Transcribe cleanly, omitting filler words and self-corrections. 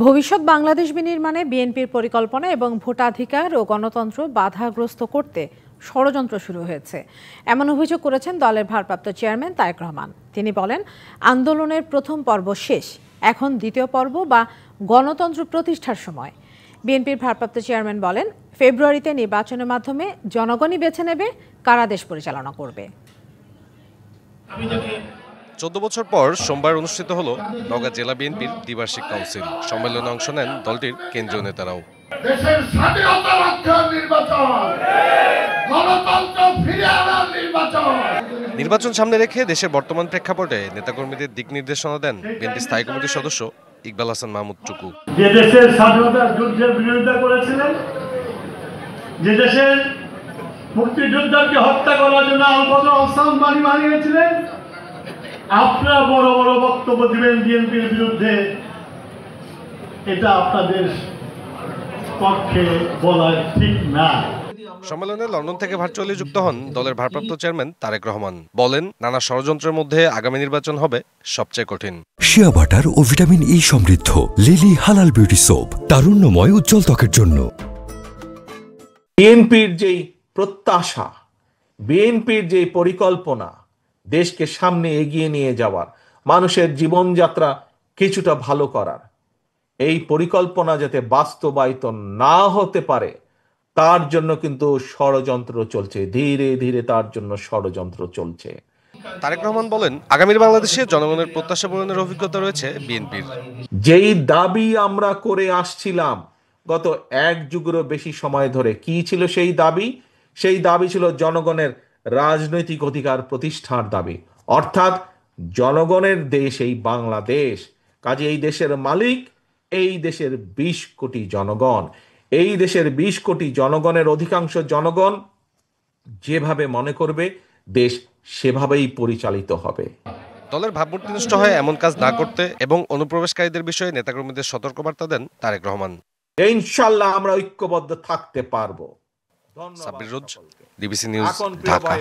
ভবিষ্যৎ বাংলাদেশ বিনির্মাণে বিএনপির পরিকল্পনা এবং ভোটাধিকার ও গণতন্ত্র বাধাগ্রস্ত করতে ষড়যন্ত্র শুরু হয়েছে, এমন অভিযোগ করেছেন দলের ভারপ্রাপ্ত চেয়ারম্যান তারেক রহমান। তিনি বলেন, আন্দোলনের প্রথম পর্ব শেষ, এখন দ্বিতীয় পর্ব বা গণতন্ত্র প্রতিষ্ঠার সময়। বিএনপির ভারপ্রাপ্ত চেয়ারম্যান বলেন, ফেব্রুয়ারিতে নির্বাচনের মাধ্যমে জনগণই বেছে নেবে কারা দেশ পরিচালনা করবে। 14 বছর পর সোমবার অনুষ্ঠিত হলো নওগাঁ জেলা বিএনপির দ্বিবার্ষিক কাউন্সিল। সম্মেলনে অংশ নেন দলটির কেন্দ্রীয় নেতারাও। দেশের স্বাধীনতা রক্ষার নির্বাচন, গণতন্ত্র ফিরিয়ে আনার নির্বাচন সামনে রেখে দেশের বর্তমান প্রেক্ষাপটে নেতাকর্মীদের দিক নির্দেশনা দেন বিএনপি স্থায়ী কমিটির সদস্য ইকবাল হাসান মাহমুদ টুকু। যে দেশের স্বাধীনতার যুদ্ধের বিরোধিতা করেছিলেন, যে দেশের মুক্তিযোদ্ধাকে হত্যা করার জন্য আলবদর ওসমান বাণী বানিয়েছিলেন, আপনারা বড় বড় বক্তব্য দিবেন বিএনপির বিরুদ্ধে, এটা আপনাদের পক্ষে বলা ঠিক না। সম্মেলনে লন্ডন থেকে ভার্চুয়ালি যুক্ত হন দলের ভারপ্রাপ্ত চেয়ারম্যান তারেক রহমান। বলেন, নানা ষড়যন্ত্রের মধ্যে আগামী নির্বাচন হবে সবচেয়ে কঠিন। শিয়া বাটার ও ভিটামিন ই সমৃদ্ধ লিলি হালাল বিউটি সোপ, তারুণ্যময় উজ্জ্বল ত্বকের জন্য। বিএনপির যেই প্রত্যাশা, বিএনপির যে পরিকল্পনা, দেশকে সামনে এগিয়ে নিয়ে যাওয়ার, মানুষের জীবনযাত্রা কিছুটা ভালো করার, এই পরিকল্পনা যাতে বাস্তবায়িত না হতে পারে তার জন্য কিন্তু ষড়যন্ত্র চলছে, ধীরে ধীরে তার জন্য ষড়যন্ত্র চলছে। তারেক রহমান বলেন, আগামীর বাংলাদেশে জনগণের প্রত্যাশা পূরণের অভিজ্ঞতা রয়েছে বিএনপির। যেই দাবি আমরা করে আসছিলাম গত এক যুগেরও বেশি সময় ধরে, কি ছিল সেই দাবি? সেই দাবি ছিল জনগণের রাজনৈতিক অধিকার প্রতিষ্ঠার দাবি, অর্থাৎ জনগণের দেশ এই বাংলাদেশ। কাজে এই দেশের মালিক এই দেশের 20 কোটি জনগণ। এই দেশের 20 কোটি জনগণের অধিকাংশ জনগণ যেভাবে মনে করবে দেশ সেভাবেই পরিচালিত হবে। দলের ভাবমূর্তি নষ্ট হয় এমন কাজ না করতে এবং অনুপ্রবেশকারীদের বিষয়ে নেতাকর্মীদের সতর্কবার্তা দেন তারেক রহমান। ইনশাআল্লাহ আমরা ঐক্যবদ্ধ থাকতে পারবো। সাব্বির রোজ, ডিবিসি নিউজ, ঢাকা।